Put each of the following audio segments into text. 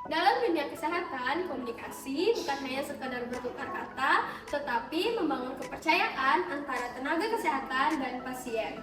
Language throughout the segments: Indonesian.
Dalam dunia kesehatan, komunikasi bukan hanya sekadar bertukar kata, tetapi membangun kepercayaan antara tenaga kesehatan dan pasien.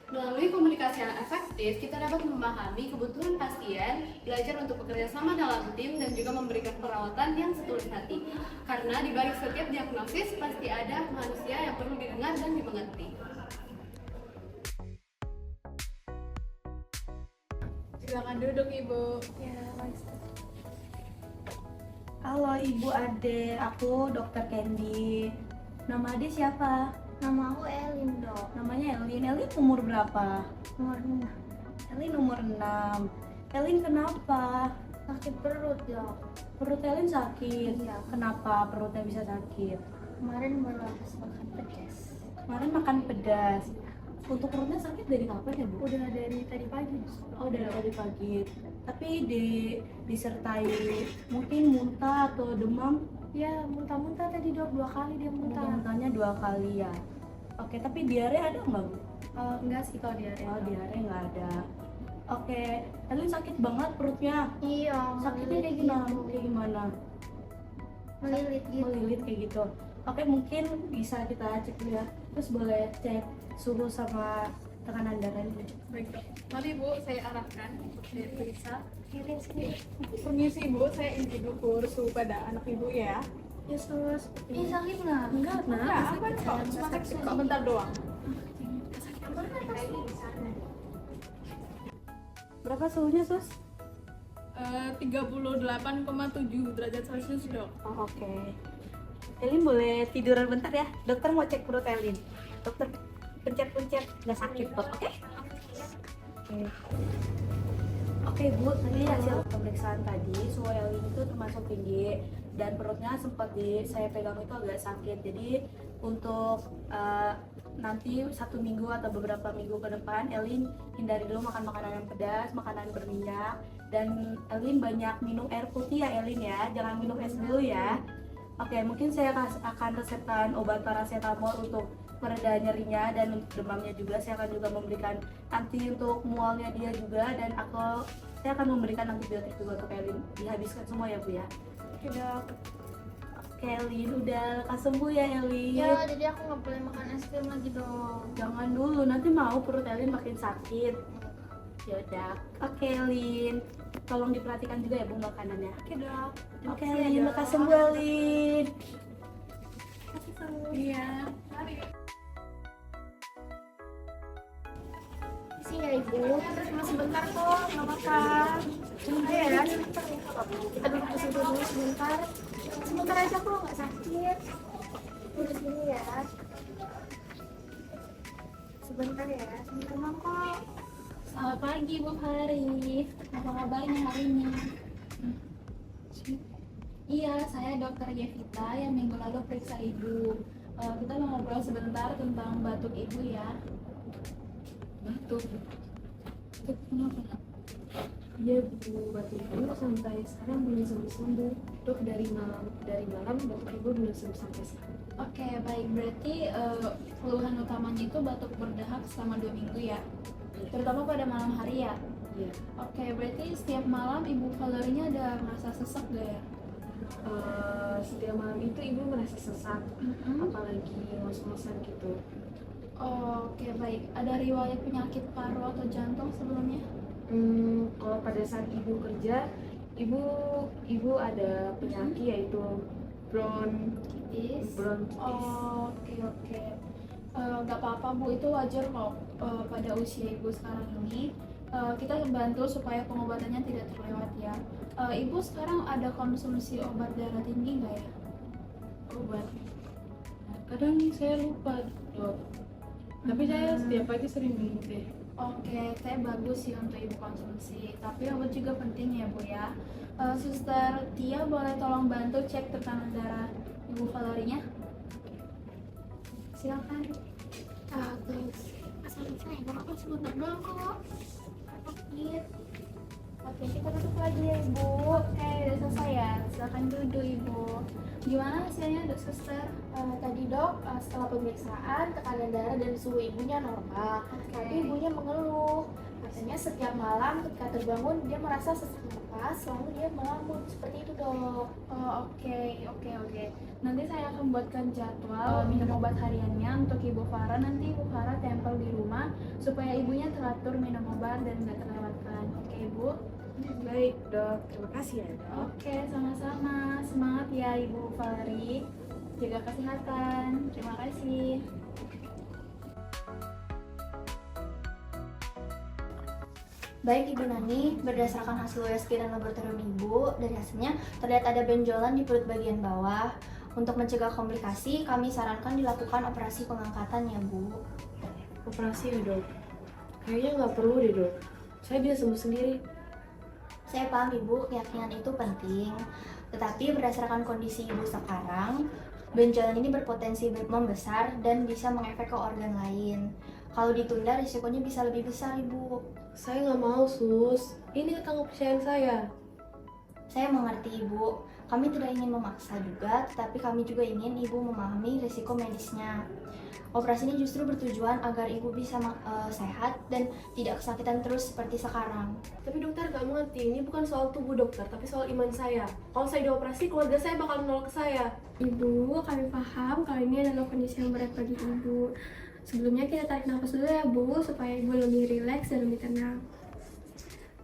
Melalui komunikasi yang efektif, kita dapat memahami kebutuhan pasien, belajar untuk bekerja sama dalam tim, dan juga memberikan perawatan yang setulus hati. Karena di balik setiap diagnosis, pasti ada manusia yang perlu didengar dan dimengerti. Silakan duduk, Ibu. Ya, Halo Ibu Ade, aku Dokter Candy. Nama Ade siapa? Nama aku Elin, Dok. Namanya Elin. Elin umur berapa? Umur 6. Elin umur 6. Elin kenapa? Sakit perut, Dok. Perut Elin sakit? Iya. Kenapa perutnya bisa sakit? Kemarin baru habis makan pedas. Kemarin makan pedas. Untuk perutnya sakit dari kapan ya, Bu? Udah dari tadi pagi. Oh, dari tadi pagi. Tapi disertai mungkin muntah atau demam? Ya, muntah-muntah tadi, Dok. 2 kali dia muntah. Muntahnya 2 kali ya. Oke, tapi diare ada nggak, Bu? Enggak sih kalau diare. Oh, diare nggak ada. Oke, Elin sakit banget perutnya. Iya, Sakitnya kayak melilit gimana? gitu. Kayak gimana? Melilit gitu. Melilit kayak gitu. Oke, mungkin bisa kita cek dulu ya. Terus boleh cek suhu sama tekanan darahnya. Baik, Dok. Mari, Bu, saya arahkan untuk saya periksa. Kirim sini. Permisi, Bu, saya ingin ukur suhu pada anak Ibu ya. Yesus. Ih, sakit nggak? Enggak, Enggak, apa kok? Cuma sakit kok bentar doang. Berapa suhunya, Sus? 38,7 derajat Celcius, Dok. Oh, oke. Elin boleh tiduran bentar ya. Dokter mau cek perut Elin. Dokter pencet-pencet, nggak sakit kok, oke? Oke. Oke Bu, tadi hasil pemeriksaan tadi suhu Elin itu termasuk tinggi dan perutnya sempat saya pegang itu agak sakit. Jadi untuk nanti 1 minggu atau beberapa minggu ke depan Elin hindari dulu makan makanan yang pedas, makanan berminyak, dan Elin banyak minum air putih ya Elin ya, jangan minum es dulu ya. Oke, mungkin saya akan resepkan obat paracetamol untuk pereda nyerinya dan untuk demamnya juga. Saya akan juga memberikan anti untuk mualnya dia juga, dan saya akan memberikan antibiotik juga untuk Elin. Dihabiskan semua ya Bu ya. Oke, Dok. Oke Elin, udah lekas sembuh ya Elin. Ya, jadi aku nggak boleh makan es krim lagi, Dok. Jangan dulu, nanti mau perut Elin makin sakit. Ya udah. Oke Elin, tolong diperhatikan juga ya Bu makanannya. Oke, Dok. Oke Elin, lekas sembuh Elin. Iya. Mari. Sih ya, Ibu. Cuma sebentar kok, nggak apa-apa. Sebentar ya, sebentar ya. Aduh, kesentuh dulu sebentar. Sebentar aja kok, nggak sakit. Terus gini ya. Sebentar ya, sebentar Bang, kok. Selamat pagi Bu Hari. Apa kabarnya hari ini? Iya, saya Dokter Yevita yang minggu lalu periksa Ibu. Kita mau ngobrol sebentar tentang batuk Ibu ya. Batuk. Batuk kenapa? Iya Bu, batuk Ibu sampai sekarang belum sembuh-sembuh. Dok, dari malam batuk Ibu belum sembuh sampai sekarang. Oke, baik. Berarti keluhan utamanya itu batuk berdahak selama 2 minggu ya? Terutama pada malam hari ya? Iya. Oke, berarti setiap malam Ibu kalorinya ada merasa sesak gak ya? Setiap malam itu Ibu merasa sesak, Mm-mm. apalagi ngos-ngosan gitu. Oke, baik. Ada riwayat penyakit paru atau jantung sebelumnya? Kalau pada saat Ibu kerja, Ibu ada penyakit yaitu bronkitis. Oke. Nggak apa-apa Bu, itu wajar kok pada usia Ibu sekarang ini. Kita bantu supaya pengobatannya tidak terlewat ya. Ibu sekarang ada konsumsi obat darah tinggi nggak ya? Obat. Kadang saya lupa, Dok. Tapi saya setiap pagi sering minum teh. Oke, teh bagus sih untuk Ibu konsumsi. Tapi obat juga penting ya Bu ya. Suster Tia boleh tolong bantu cek tekanan darah Ibu kalorinya? Silakan. Terus asal saya nggak apa-apa, sebentar doang kok. Sakit. Oke, kita tutup lagi ya Ibu. Udah selesai ya. Silakan duduk Ibu. Gimana hasilnya Dok Suster? Tadi dok, setelah pemeriksaan tekanan darah dan suhu ibunya normal, tapi ibunya mengeluh. Katanya setiap malam ketika terbangun dia merasa sesak napas, lalu dia melamun seperti itu dok. Oh, oke. Nanti saya akan buatkan jadwal minum obat hariannya untuk Ibu Farah. Nanti Ibu Farah tempel di rumah supaya ibunya teratur minum obat dan nggak terlewatkan. Oke, Ibu? Baik dok, terima kasih ya dok. Oke, sama-sama. Semangat ya Ibu Fahri. Jaga kesehatan. Terima kasih. Baik Ibu Nani, berdasarkan hasil USG dan laboratorium Ibu, dari hasilnya terlihat ada benjolan di perut bagian bawah. Untuk mencegah komplikasi, kami sarankan dilakukan operasi pengangkatan ya Bu. Operasi ya dok? Kayaknya nggak perlu deh dok. Saya bisa sembuh sendiri. Saya paham Ibu, keyakinan itu penting. Tetapi berdasarkan kondisi Ibu sekarang, benjolan ini berpotensi membesar dan bisa mengefek ke organ lain. Kalau ditunda, risikonya bisa lebih besar Ibu. Saya nggak mau sus. Ini tentang kepercayaan saya. Saya mengerti Ibu, kami tidak ingin memaksa juga, tetapi kami juga ingin Ibu memahami risiko medisnya. Operasi ini justru bertujuan agar Ibu bisa sehat dan tidak kesakitan terus seperti sekarang. Tapi dokter nggak mengerti. Ini bukan soal tubuh dokter, tapi soal iman saya. Kalau saya dioperasi, keluarga saya bakal menolak saya. Ibu, kami paham kalau ini adalah kondisi yang berat bagi ibu. Sebelumnya kita tarik nafas dulu ya Bu, supaya ibu lebih rileks dan lebih tenang.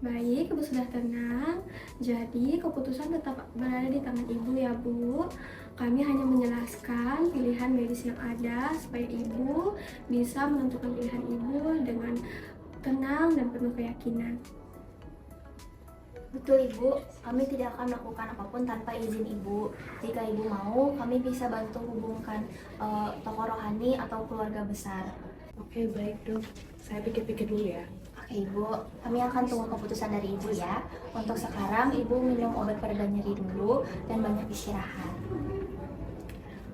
Baik, ibu sudah tenang. Jadi keputusan tetap berada di tangan ibu ya Bu. Kami hanya menjelaskan pilihan medis yang ada supaya ibu bisa menentukan pilihan ibu dengan tenang dan penuh keyakinan. Betul Ibu, kami tidak akan melakukan apapun tanpa izin Ibu. Jika Ibu mau, kami bisa bantu hubungkan tokoh rohani atau keluarga besar. Oke baik dok. Saya pikir-pikir dulu ya. Oke Ibu, kami akan tunggu keputusan dari Ibu ya. Untuk sekarang Ibu minum obat pereda nyeri dulu dan banyak istirahat.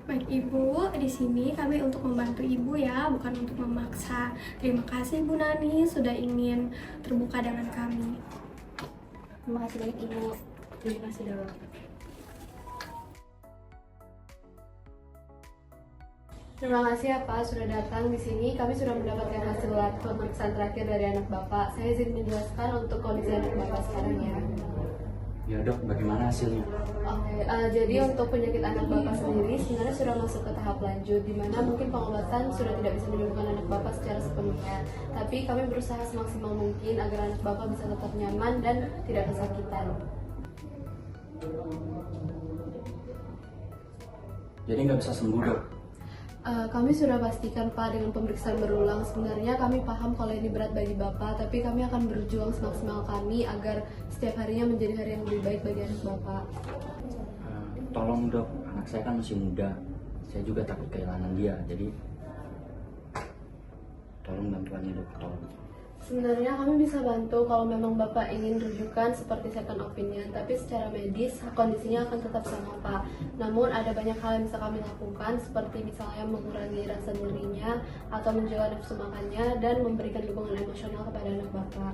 Baik Ibu, di sini kami untuk membantu Ibu ya, bukan untuk memaksa. Terima kasih Bu Nani sudah ingin terbuka dengan kami. Terima kasih banyak Ibu. Terima kasih dok. Terima kasih ya Pak sudah datang di sini. Kami sudah mendapatkan hasil lab pemeriksaan terakhir dari anak Bapak. Saya izin menjelaskan untuk kondisi anak Bapak sekarang ya. Ya dok, bagaimana hasilnya? Oke, jadi untuk penyakit anak Bapak sendiri sebenarnya sudah masuk ke tahap lanjut, di mana mungkin pengobatan sudah tidak bisa menyembuhkan anak Bapak secara sepenuhnya. Tapi kami berusaha semaksimal mungkin agar anak Bapak bisa tetap nyaman dan tidak kesakitan. Jadi nggak bisa sembuh dok? Kami sudah pastikan Pak dengan pemeriksaan berulang. Sebenarnya kami paham kalau ini berat bagi Bapak, tapi kami akan berjuang semaksimal kami agar setiap harinya menjadi hari yang lebih baik bagi anak Bapak. Tolong dok, anak saya kan masih muda. Saya juga takut kehilangan dia, jadi tolong bantuannya dok, tolong. Sebenarnya kami bisa bantu kalau memang Bapak ingin rujukan seperti second opinion, tapi secara medis kondisinya akan tetap sama Pak. Namun ada banyak hal yang bisa kami lakukan seperti misalnya mengurangi rasa nyerinya atau menjaga nafsu makannya dan memberikan dukungan emosional kepada anak Bapak.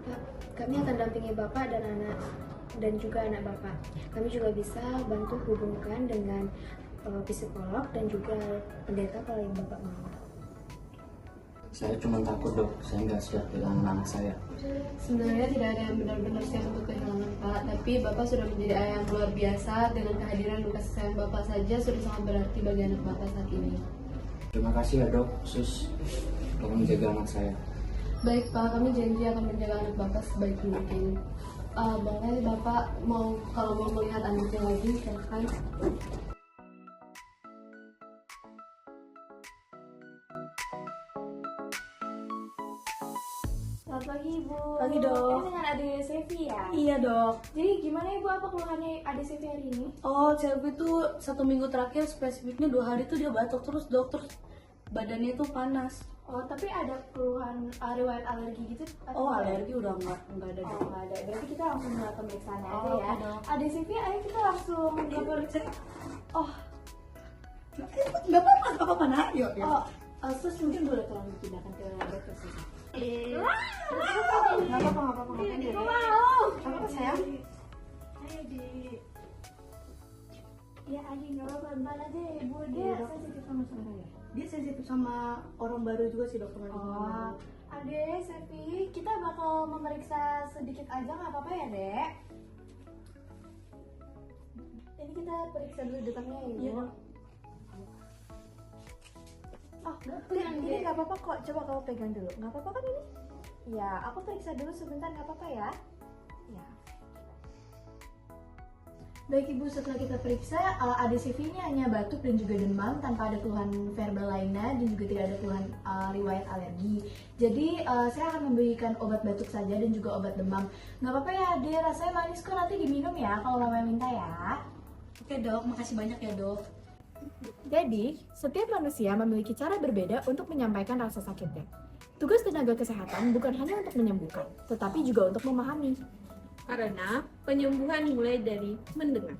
Pak, kami akan dampingi Bapak dan juga anak Bapak. Kami juga bisa bantu hubungkan dengan psikolog dan juga pendeta kalau yang Bapak mau. Saya cuma takut dok, saya nggak siap kehilangan anak saya. Sebenarnya tidak ada yang benar-benar siap untuk kehilangan Pak, tapi Bapak sudah menjadi ayah yang luar biasa. Dengan kehadiran dan kasih sayang Bapak saja sudah sangat berarti bagi anak Bapak saat ini. Terima kasih ya dok, sus. Tolong jaga anak saya. Baik Pak, kami janji akan menjaga anak Bapak sebaik mungkin. Boleh Bapak kalau mau melihat anaknya lagi, silakan. Selamat pagi Ibu. Pagi, Dok. Ini dengan adik Sevi ya? Iya dok. Jadi gimana Ibu, apa keluhannya adik Sevi hari ini? Oh, cewek itu 1 minggu terakhir spesifiknya 2 hari itu dia batuk terus dok, terus badannya itu panas. Oh, tapi ada keluhan riwayat alergi gitu? atau Oh, enggak? alergi udah nggak ada Oh, dok. nggak ada. Berarti kita langsung mulai pemeriksaan aja Oh, ya. oke, Dok. Adik Sevi, ayo kita langsung ke periksa. Oh, Nggak apa-apa nak. Yuk. terus mungkin boleh tolong dipindahkan ke dokter Sevi. Nggak Nggak apa-apa. Nggak mau. apa sayang? Ya Adi, nggak apa-apa, pelan aja ya ibu. Dia Iya, Dok. sensitif sama suara ya. Dia sensitif sama orang baru juga sih dokter. Oh, Ade, Sevi, kita bakal memeriksa sedikit aja, nggak apa-apa ya, Dek? Ini kita periksa dulu detaknya ya, Ibu. Iya, Dok. Oh, ini nggak apa-apa kok. Coba kamu pegang dulu. Nggak apa-apa kan ini? Ya, aku periksa dulu sebentar, nggak apa-apa ya? Ya. Baik Ibu, setelah kita periksa, ada CV-nya hanya batuk dan juga demam tanpa ada keluhan verbal lainnya dan juga tidak ada keluhan riwayat alergi. Jadi saya akan memberikan obat batuk saja dan juga obat demam. Nggak apa-apa ya, dia rasanya manis kok, nanti diminum ya kalau mama minta ya. Oke dok, makasih banyak ya dok. Jadi, setiap manusia memiliki cara berbeda untuk menyampaikan rasa sakitnya. Tugas tenaga kesehatan bukan hanya untuk menyembuhkan, tetapi juga untuk memahami. Karena penyembuhan mulai dari mendengar.